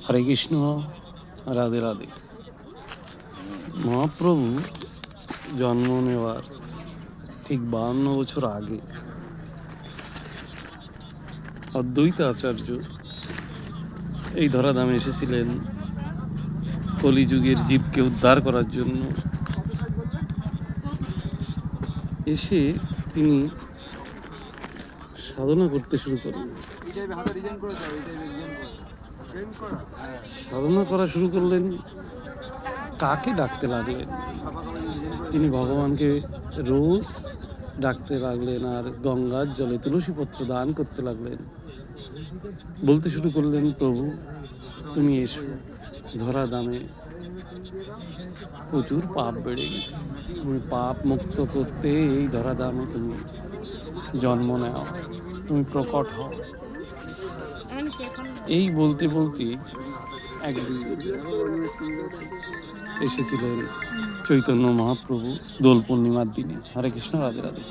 হরে কৃষ্ণ, রাধে রাধে। মহাপ্রভু জন্ম নেওয়ার ঠিক 52 বছর আগে অদ্বৈত আচার্য এই ধরাধামে এসেছিলেন কলিযুগের জীবকে উদ্ধার করার জন্য। এসে তিনি সাধনা করতে শুরু করলেন। সাধনা করা শুরু করলেন, কাকে ডাকতে লাগলেন? তিনি ভগবানকে রোজ ডাকতে লাগলেন আর গঙ্গার জলে তুলসীপত্র দান করতে লাগলেন। বলতে শুরু করলেন, প্রভু তুমি এসো, ধরা দামে প্রচুর পাপ বেড়ে গেছে, তুমি পাপ মুক্ত করতে এই ধরা দামে তুমি জন্ম নাও, তুমি প্রকট হও। এই বলতে বলতে একদিন এসেছিলেন চৈতন্য মহাপ্রভু দোল পূর্ণিমার দিনে। হরে কৃষ্ণ, রাধে রাধে।